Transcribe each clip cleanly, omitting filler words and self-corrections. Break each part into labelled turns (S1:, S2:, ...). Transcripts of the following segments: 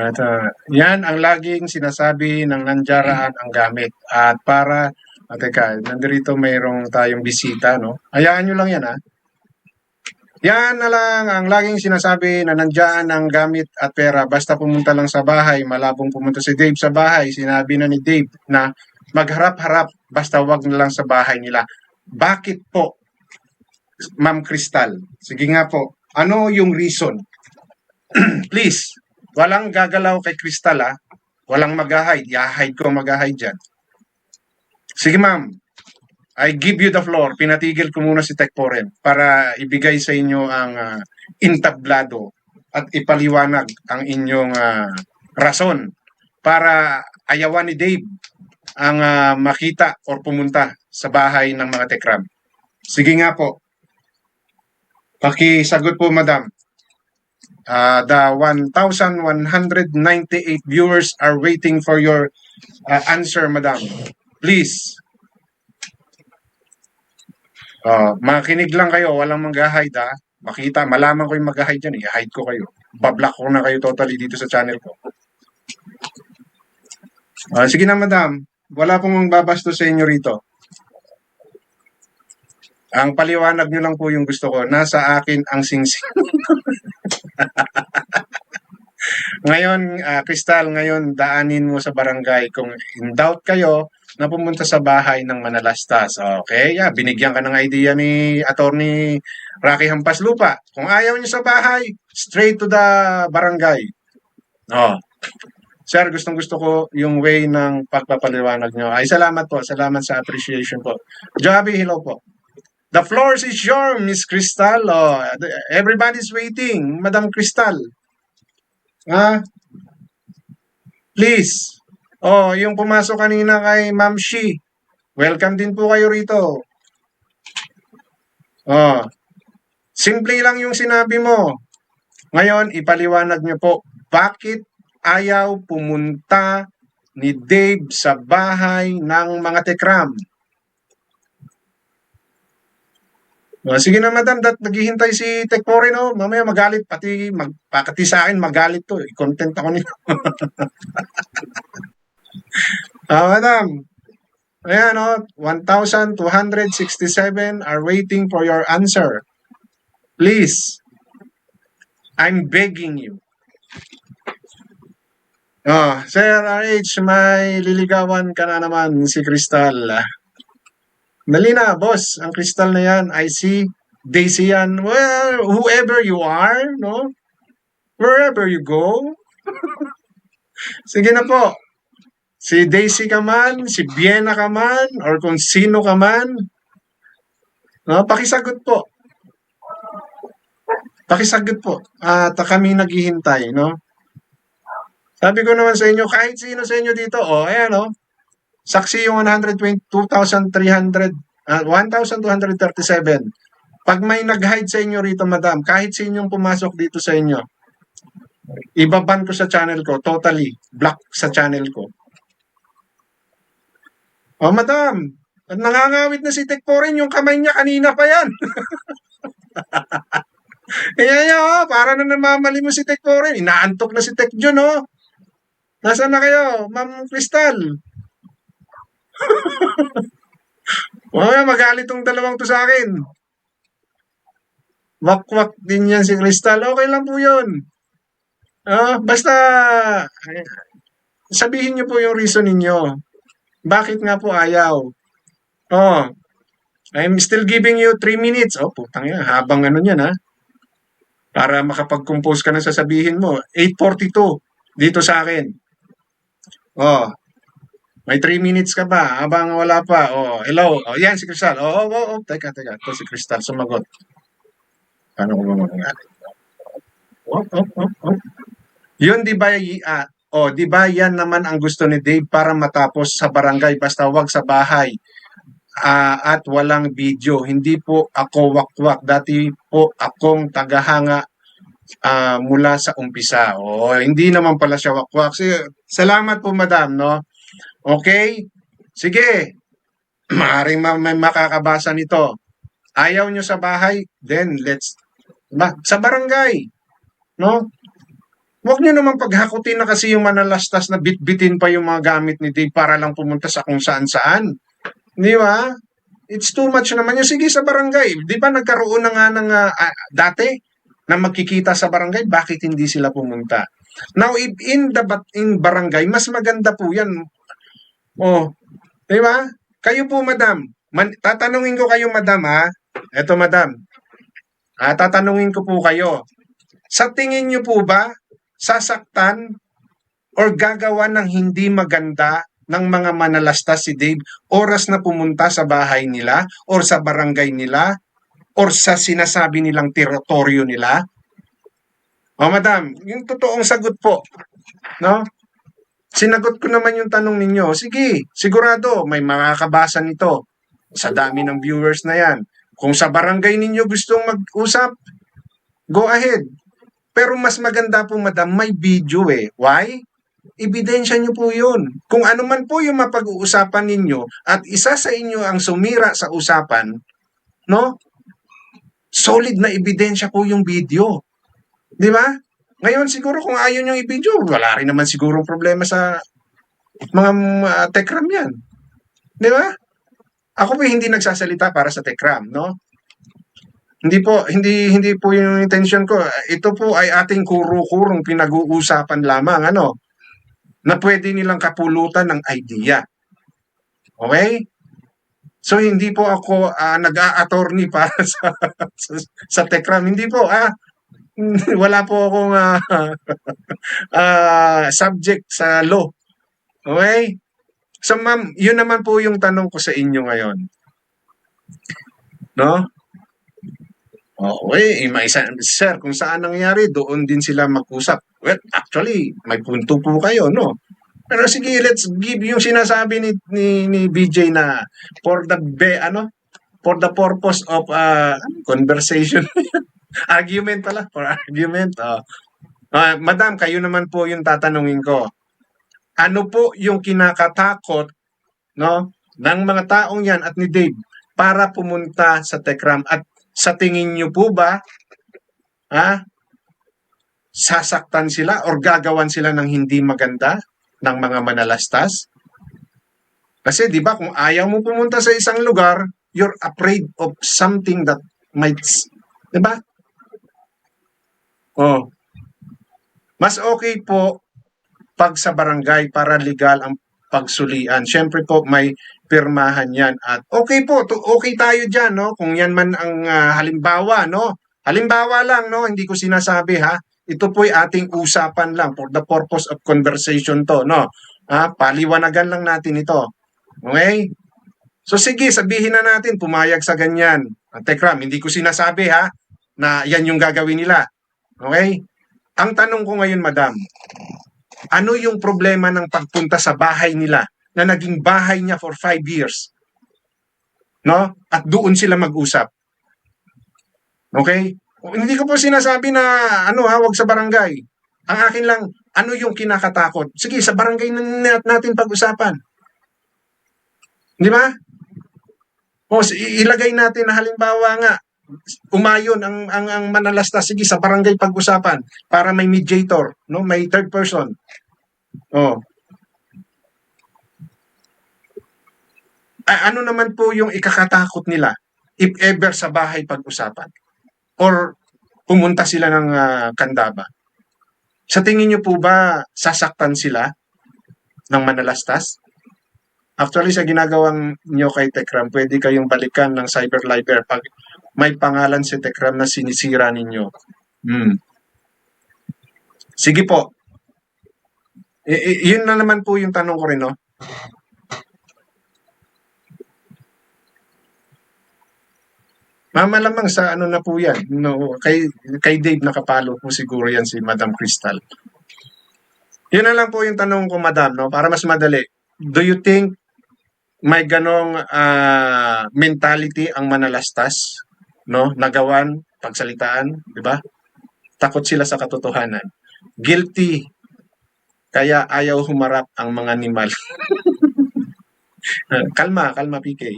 S1: At yan ang laging sinasabi ng nandiyan ang gamit. At para, teka, nandito mayroong tayong bisita, no? Hayaan nyo lang yan, ha? Yan na lang ang laging sinasabi na nandiyan ang gamit at pera. Basta pumunta lang sa bahay, malabong pumunta si Dave sa bahay. Sinabi na ni Dave na magharap-harap, basta wag na lang sa bahay nila. Bakit po, Ma'am Crystal? Sige nga po, ano yung reason? Please, walang gagalaw kay Crystal, ha? Walang mag-hide. I-hide ko mag-hide dyan. Sige, ma'am. I give you the floor. Pinatigil ko muna si Tech Foren para ibigay sa inyo ang intablado at ipaliwanag ang inyong rason para ayawan ni Dave ang makita or pumunta sa bahay ng mga Tekram. Sige nga po. Pakisagot po, madam. The 1,198 viewers are waiting for your answer, madam. Please. Makinig lang kayo, walang mag-hide, ha. Makita, malaman ko yung mag-hide dyan, i-hide ko kayo. Bablock ko na kayo totally dito sa channel ko. Sige na, madam. Wala pong babasto sa inyo rito. Ang paliwanag nyo lang po yung gusto ko. Nasa akin ang singsing. Ngayon, Crystal, ngayon daanin mo sa barangay. Kung in doubt kayo, na pumunta sa bahay ng Manalastas. Okay? Yeah, binigyan ka ng idea ni Attorney Rocky Hampas Lupa. Kung ayaw niyo sa bahay, straight to the barangay. Sir, gustong-gusto ko yung way ng pagpapaliwanag nyo. Ay, salamat po. Salamat sa appreciation po. Joby, hello po. The floor is yours, Miss Crystal. Everybody's waiting. Madam Crystal. Please. Yung pumasok kanina kay Ma'am Shi. Welcome din po kayo rito. Simple lang yung sinabi mo. Ngayon, ipaliwanag niyo po, bakit ayaw pumunta ni Dave sa bahay ng mga Tekram? Sige na, madam, naghihintay si Tech Foren, mamaya magalit, pati sa akin magalit to, i-content ako nito. Madam, ayan 1,267 are waiting for your answer. Please, I'm begging you. Sir RH, may liligawan ka na naman si Crystal. Dali na, boss. Ang Crystal na yan, I see. Daisy yan. Well, whoever you are, no? Wherever you go. Sige na po. Si Daisy ka man, si Biena ka man, or kung sino ka man, pakisagot po. Pakisagot po. At kami naghihintay, no? Sabi ko naman sa inyo, kahit sino sa inyo dito, ayan, saksi yung 1,237. Pag may nag-hide sa inyo rito, madam, kahit sino yung pumasok dito sa inyo, ibaban ko sa channel ko, totally, block sa channel ko. Madam, nangangawit na si Tech Foren, yung kamay niya kanina pa yan. Kaya para na namamali mo si Tech Foren, inaantok na si Tech John, Nasaan na kayo, Ma'am Crystal? Magalit tong dalawang to sa akin. Wakwak din yan si Crystal. Okay lang po yun. Basta, sabihin niyo po yung reason ninyo. Bakit nga po ayaw? I'm still giving you 3 minutes. Putang ina, habang ano yan, para makapag-compose ka na sasabihin mo. 8:42 dito sa akin. May 3 minutes ka ba? Habang wala pa. Hello. Yan si Crystal. Teka. Ito si Crystal. Sumagot. Paano ko ba mag-alit? Yun, di ba, di ba yan naman ang gusto ni Dave para matapos sa barangay, basta wag sa bahay. At walang video. Hindi po ako wakwak. Dati po akong tagahanga mula sa umpisa. Hindi naman pala siya wakwak. Salamat po, madam, no? Okay? Sige. Maaaring may makakabasa nito. Ayaw nyo sa bahay, then let's sa barangay. No? Huwag niyo naman paghakutin na kasi yung manalastas na bitbitin pa yung mga gamit ni Dave para lang pumunta sa kung saan-saan. Di ba? It's too much naman yun. Sige sa barangay. Di ba nagkaroon na nga ng dati na magkikita sa barangay, bakit hindi sila pumunta? Now, if in barangay, mas maganda po yan. Oh, di ba? Kayo po, madam. Tatanungin ko kayo, madam, ha? Eto, madam. Tatanungin ko po kayo. Sa tingin niyo po ba, sasaktan or gagawa ng hindi maganda ng mga manalastas si Dave oras na pumunta sa bahay nila or sa barangay nila or sa sinasabi nilang teritoryo nila? O madam, yung totoong sagot po, no? Sinagot ko naman yung tanong ninyo. Sige, sigurado may makakabasa nito sa dami ng viewers na yan. Kung sa barangay ninyo gustong mag-usap, go ahead. Pero mas maganda po, madam, may video eh. Why? Ebidensya nyo po yun. Kung ano man po yung mapag-uusapan ninyo at isa sa inyo ang sumira sa usapan, no? Solid na ebidensya po yung video. Di ba? Ngayon siguro kung ayaw nyo i-video, wala rin naman siguro problema sa mga Tekram yan. Di ba? Ako po hindi nagsasalita para sa Tekram, no? Hindi po yung intention ko. Ito po ay ating kuro-kurong pinag-uusapan lamang, ano? Na pwede nilang kapulutan ng idea. Okay? So hindi po ako nag-a-attorney para sa Tekram. Hindi po wala po akong subject sa law. Okay? So ma'am, yun naman po yung tanong ko sa inyo ngayon. No? Okay, sir, kung saan nangyari, doon din sila mag-usap. Well, actually, may punto po kayo, no? Pero sige, let's give yung sinasabi ni BJ na for for the purpose of conversation. Argument pala, for argument. Madam, kayo naman po yung tatanungin ko. Ano po yung kinakatakot, no, ng mga taong yan at ni Dave para pumunta sa Tekram? At sa tingin niyo po ba, sasaktan sila or gagawan sila ng hindi maganda ng mga manalastas? Kasi 'di ba kung ayaw mo pumunta sa isang lugar, you're afraid of something that might, 'di ba? Oh, mas okay po pag sa barangay para legal ang pagsulian. Siyempre po may pirmahan 'yan at okay po, okay tayo diyan, no? Kung 'yan man ang halimbawa, no? Halimbawa lang, no? Hindi ko sinasabi ha. Ito po'y ating usapan lang for the purpose of conversation to, no? Paliwanagan lang natin ito. Okay? So sige, sabihin na natin, pumayag sa ganyan. Tekram, hindi ko sinasabi ha, na yan yung gagawin nila. Okay? Ang tanong ko ngayon, madam, ano yung problema ng pagpunta sa bahay nila na naging bahay niya for 5 years? No? At doon sila mag-usap. Okay? Hindi ko po sinasabi na wag sa barangay. Ang akin lang, ano yung kinakatakot? Sige, sa barangay natin pag-usapan. Di ba? O ilagay natin na halimbawa nga, umayon ang manalastas, sige sa barangay pag-usapan para may mediator, no? May third person. Oh. Ano naman po yung ikakatakot nila if ever sa bahay pag-usapan? Or pumunta sila ng Candaba? Sa tingin niyo po ba sasaktan sila ng manalastas? Actually, sa ginagawang nyo kay Tekram, pwede kayong balikan ng Cyberliber pag may pangalan si Tekram na sinisira ninyo. Sige po. Yun na naman po yung tanong ko rin, no? Malamang sa ano na po yan. No, kay Dave nakapalo po siguro yan si Madam Crystal. Yun na lang po yung tanong ko, Madam, no? Para mas madali. Do you think may ganong mentality ang manalastas, no? Nagawan, pagsalitaan, di ba? Takot sila sa katotohanan. Guilty, kaya ayaw humarap ang mga animal. kalma, PK.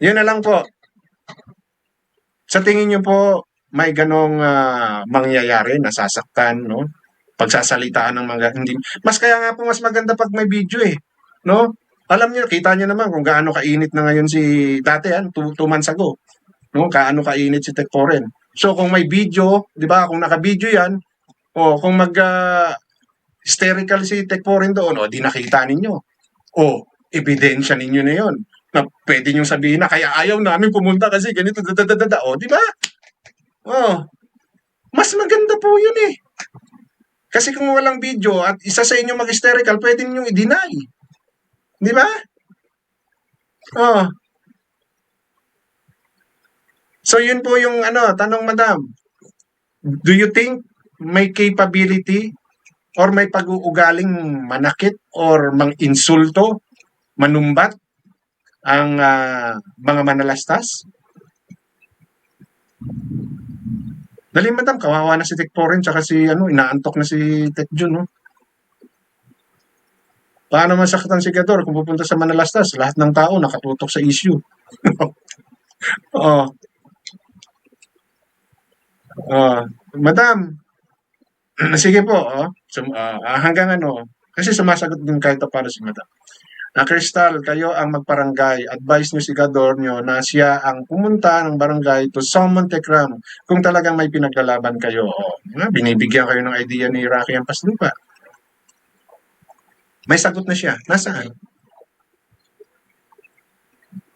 S1: Yun na lang po. Sa tingin niyo po, may ganong mangyayari, nasasaktan, no? Pagsasalitaan ng mga hindi mas kaya nga po mas maganda pag may video eh, no? Alam niyo, kita niyo naman kung gaano kainit na ngayon si dati yan, 2 months ago, no? Gaano kainit si Tech Foreign. So kung may video, 'di ba? Kung naka-video 'yan, o kung hysterical si Tech Foreign doon, o di nakita ninyo. O ebidensya ninyo na 'yon. Na pwede niyo sabihin na kaya ayaw namin pumunta kasi ganito dadadada. O, 'di ba? Oh, mas maganda po 'yun eh. Kasi kung walang video at isa sa inyo mag-hysterical, pwede niyo i-deny. 'Di ba? Oh. So yun po yung tanong madam. Do you think may capability or may pag-uugaling manakit or mang-insulto, manumbat ang mga manalastas? Dali madam, kawawa na si Tech Foreign tsaka si inaantok na si Tech Jun, no? Paano masaktan si Gador kung pupunta sa Manalastas? Lahat ng tao nakatutok sa issue. Oo. Madam, sige po, hanggang kasi sumasagot din kahit paano si Madam. Crystal, kayo ang magbarangay. Advise niyo si Gador niyo na siya ang pumunta ng barangay to summon Tekram kung talagang may pinaglalaban kayo. Binibigyan kayo ng idea ni Rocky ang Paslupa. May sagot na siya. Nasaan?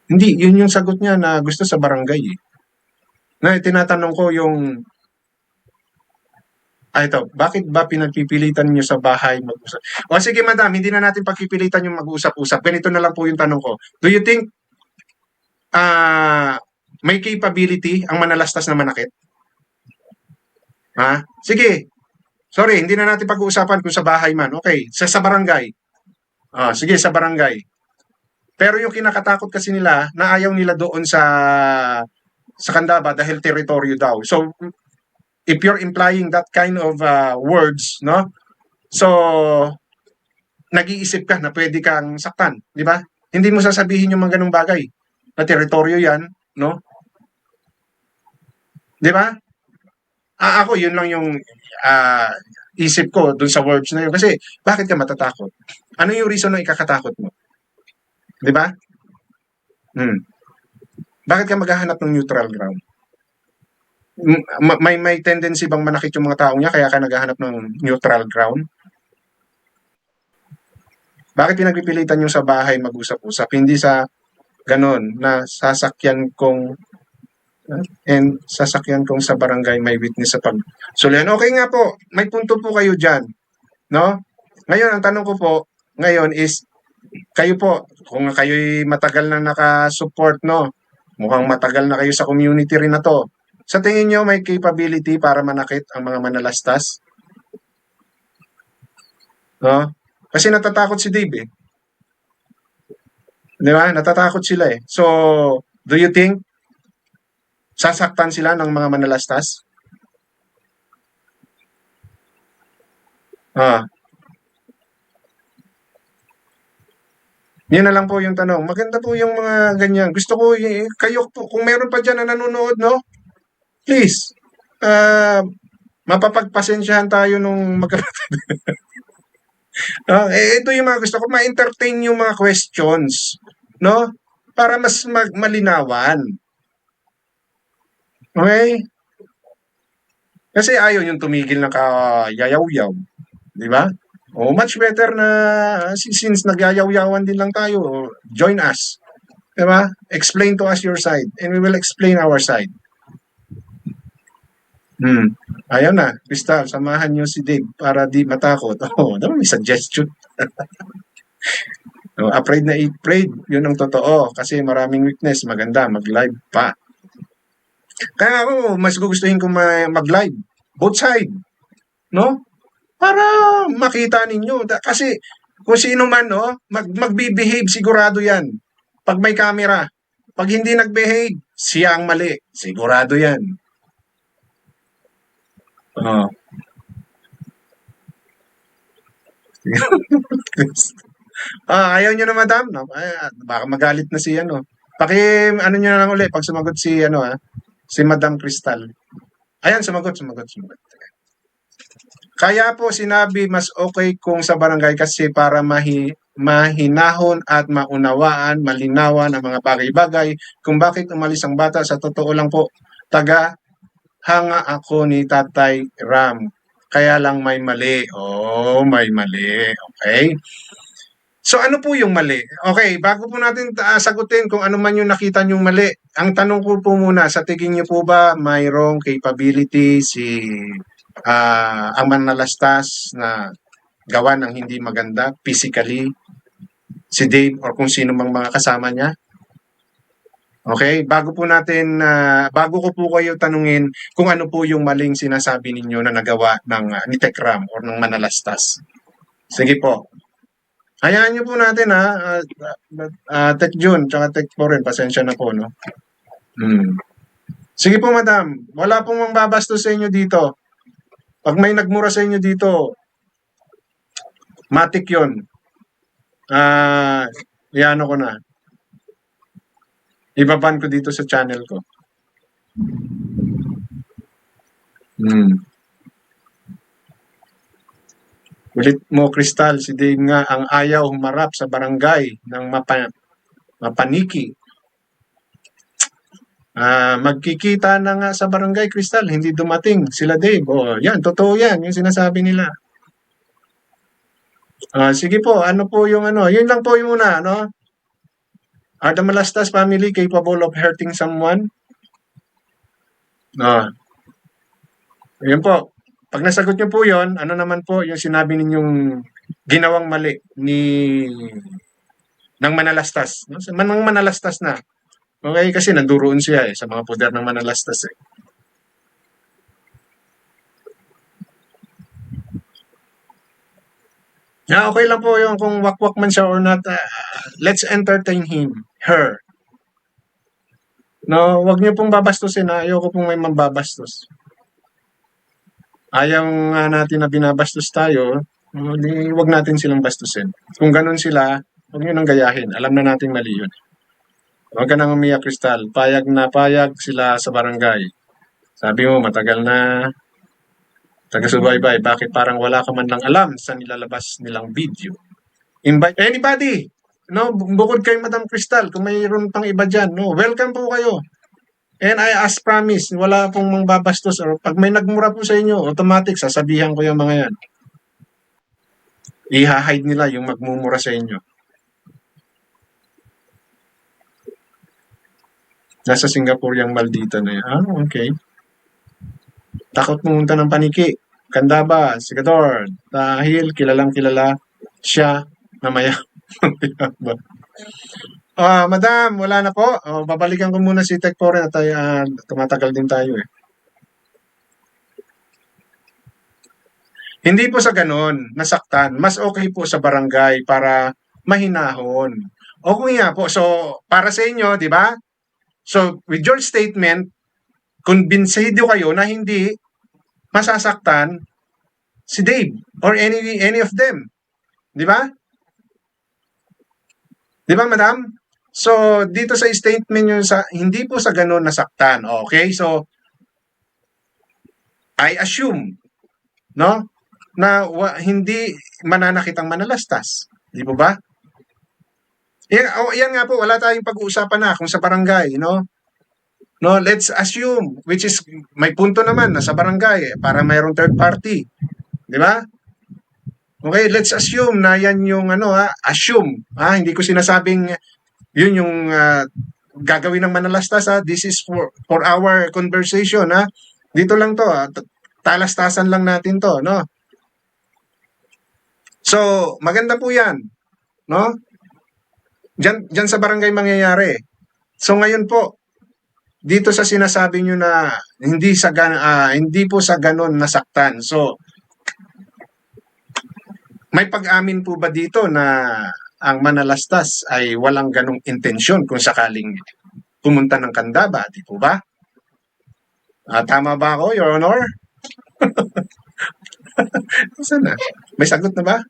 S1: Hindi, yun yung sagot niya na gusto sa barangay. Na tinatanong ko yung ito, bakit ba pinagpipilitan niyo sa bahay mag-usap? O sige madam, hindi na natin pagpipilitan yung mag-usap-usap. Ganito na lang po yung tanong ko. Do you think may capability ang manalastas na manakit? Ha? Sige. Sorry, hindi na natin pag-uusapan kung sa bahay man. Okay, sa barangay. Sige, sa barangay. Pero yung kinakatakot kasi nila, na ayaw nila doon sa Candaba dahil teritoryo daw. So, if you're implying that kind of words, no? So, nag-iisip ka na pwede kang saktan, di ba? Hindi mo sasabihin yung mga ganung bagay na teritoryo yan, no? Di ba? Ako, yun lang yung isip ko dun sa words na yun. Kasi, bakit ka matatakot? Ano yung reason na ikakatakot mo? Di ba? Bakit ka maghahanap ng neutral ground? May tendency bang manakit yung mga taong niya kaya ka naghahanap ng neutral ground? Bakit pinagpipilitan yung sa bahay mag-usap-usap? Hindi sa ganon na sasakyan kong sa barangay may witness sa pagsulian. Okay nga po, may punto po kayo dyan. No? Ngayon, ang tanong ko po, ngayon is, kayo po, kung kayo'y matagal na nakasupport, no? Mukhang matagal na kayo sa community rin na to. Sa tingin nyo, may capability para manakit ang mga manalastas? No? Kasi natatakot si Dave eh. Di ba? Natatakot sila eh. So, do you think sasaktan sila ng mga manalastas? Yun na lang po yung tanong. Maganda po yung mga ganyan. Gusto ko, kayo po, kung meron pa dyan na nanonood, no? Please, mapapagpasensyahan tayo nung ito yung mga gusto ko, ma-entertain yung mga questions, no? Para mas malinawan. Okay? Kasi ayaw yung tumigil na kayayaw-yaw. Di ba? Much better na since nagyayaw-yawan din lang tayo, join us. Di ba? Explain to us your side and we will explain our side. Ayaw na. Crystal, samahan niyo si Dave para di matakot. Dapat may suggestion. Afraid na afraid. Yun ang totoo. Kasi maraming weakness. Maganda, mag-live pa. Kaya ako, mas gugustuhin ko mag-live. Both side. No? Para makita ninyo. Kasi kung sino man, no, magbibehave, sigurado yan. Pag may camera. Pag hindi nagbehave, siya ang mali. Sigurado yan. Ayaw nyo na madam, no? Baka magalit na si ano. Nyo na lang uli pag sumagot si si Madam Crystal. Ayan, sumagot. Kaya po sinabi mas okay kung sa barangay kasi para mahinahon at maunawaan, malinawan ang mga bagay-bagay kung bakit umalis ang bata. Sa totoo lang po, taga-hanga ako ni Tatay Ram. Kaya lang may mali. Oh, may mali. Okay. So ano po yung mali? Okay, bago po natin sagutin kung ano man yung nakita niyong mali, ang tanong ko po muna, sa tingin niyo po ba mayroong capability si ang manalastas na gawa ng hindi maganda physically, si Dave or kung sino mang mga kasama niya? Okay, bago ko po kayo tanungin kung ano po yung maling sinasabi ninyo na nagawa ng ni Tekram or ng manalastas. Sige po. Hayaan niyo po natin Tech June, tsaka Tech Foreign, pasensya na po, no? Sige po, madam. Wala pong mambabastos sa inyo dito. Pag may nagmura sa inyo dito, matik yun. Iano ko na. Ibaban ko dito sa channel ko. Ulit mo, Crystal, si Dave nga ang ayaw humarap sa barangay ng mapaniki. Magkikita na nga sa barangay, Crystal, hindi dumating sila Dave. Oh, yan, totoo yan, yung sinasabi nila. Sige po, ano po yung ano, yun lang po yung una, ano? Are the Malastas family capable of hurting someone? Yun po. Pag nasagot niyo po yon, ano naman po yung sinabi ninyong ginawang mali ng manalastas? No? Manang manalastas na. Okay, kasi nanduroon siya sa mga poder ng manalastas eh. Okay lang po yung kung wakwak man siya or not. Let's entertain her. No, wag niyo pong babastusin ha. Ayoko pong may mambabastos. Ayaw nga natin na binabastos tayo, wag natin silang bastusin. Kung ganun sila, wag niyo nang gayahin. Alam na natin mali yun. Huwag ka nang umiyak, Crystal. Payag na payag sila sa barangay. Sabi mo, matagal na taga-subaybay. Bakit parang wala ka man lang alam sa nilalabas nilang video? Invite anybody. No, bukod kay Madam Crystal, kung mayroon pang iba dyan, no, welcome po kayo. And as promised, wala pong mangbabastos or pag may nagmura po sa inyo, automatic, sasabihan ko yung mga yan. I-hide nila yung magmumura sa inyo. Nasa Singapore yung maldita na yan. Okay. Takot pumunta ng paniki. Kandaba, Sigador, dahil kilalang kilala siya na mayabang. Madam, wala na po. Babalikan ko muna si Tech Foreign at tumatagal din tayo eh. Hindi po sa ganon, nasaktan. Mas okay po sa barangay para mahinahon. O kung nga po, so para sa inyo, di ba? So with your statement, kumbinsido kayo na hindi masasaktan si Dave or any of them. Di ba? Di ba, madam? So, dito sa statement nyo, hindi po sa ganun nasaktan. Okay? So, I assume, no? Na hindi mananakit ang manalastas. Di po ba? Yan nga po, wala tayong pag-uusapan na kung sa barangay, no? No, let's assume, which is, may punto naman na sa barangay, para mayroong third party. Di ba? Okay, let's assume na yan yung assume. Hindi ko sinasabing yun yung gagawin ng manalastas. This is for our conversation. Dito lang to. Talastasan lang natin to. No? So, maganda po yan. No? Diyan sa barangay mangyayari. So, ngayon po, dito sa sinasabi nyo na hindi po sa ganon nasaktan. So, may pag-amin po ba dito na ang manalastas ay walang ganong intensyon kung sakaling pumunta ng Candaba, di po ba? Tama ba ako, Your Honor? Saan na? May sagot na ba?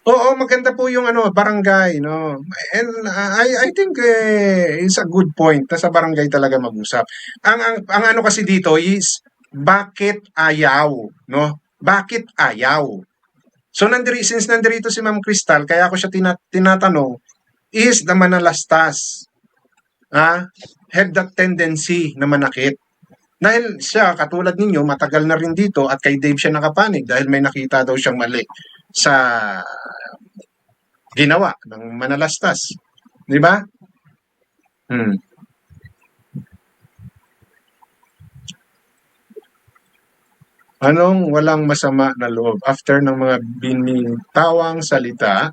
S1: Oo, maganda po yung ano, barangay, no? And I think is a good point na sa barangay talaga mag-usap. Ang ano kasi dito is bakit ayaw, no? Bakit ayaw? So since nandirito si Ma'am Crystal, kaya ako siya tinatanong, is the manalastas, ah, have that tendency na manakit. Dahil siya, katulad ninyo, matagal na rin dito at kay Dave siya nakapanig dahil may nakita daw siyang mali sa ginawa ng manalastas. Di ba? Hmm. Anong walang masama na loob after ng mga binitawang salita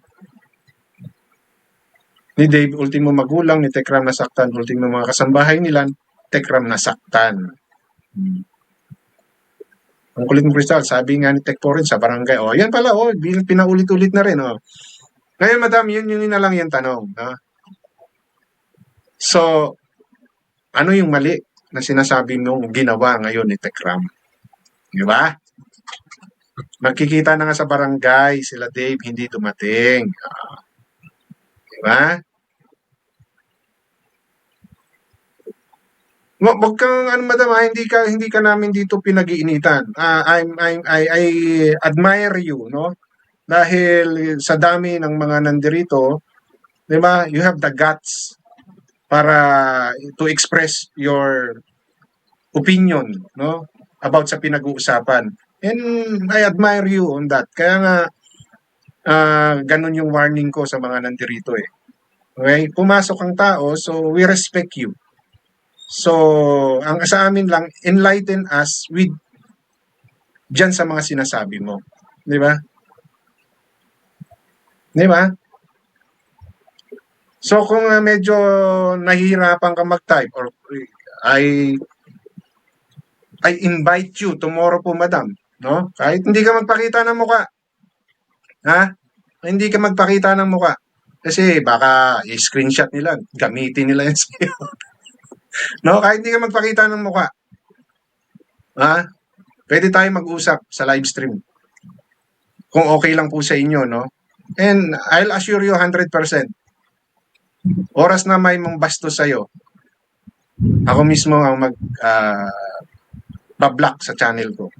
S1: ni Dave, ultimo magulang ni Tekram nasaktan, ultimo mga kasambahay nila, Tekram nasaktan. Hmm. Ang kulit ng Crystal, sabi nga ni Tekpo rin sa barangay, oh, yan pala, oh, pinaulit-ulit na rin, oh. Ngayon, madam, yun na lang yung tanong, no? So, ano yung mali na sinasabi mong ginawa ngayon ni Tekram? Di ba? Magkikita na nga sa barangay, sila Dave hindi dumating. Di ba? Wag kang ano madam, hindi ka namin dito pinag-iinitan. I admire you, no? Dahil sa dami ng mga nandirito, 'di ba? You have the guts para to express your opinion, no? About sa pinag-uusapan. And I admire you on that. Kaya nga ganun yung warning ko sa mga nandirito eh. Okay? Pumasok ang tao, so we respect you. So, ang sa amin lang, enlighten us with dyan sa mga sinasabi mo. Di ba? Di ba? So, kung medyo nahihirapan ka mag-type or I I invite you tomorrow po, madam. No? Kahit hindi ka magpakita ng muka. Ha? Hindi ka magpakita ng muka. Kasi baka i-screenshot nila, gamitin nila yan sa'yo. No? Kahit hindi ka magpakita ng muka. Ha? Pwede tayo mag-usap sa live stream. Kung okay lang po sa inyo, no? And I'll assure you 100%. Oras na may mambastos sa'yo, ako mismo ang mag bablock sa channel ko.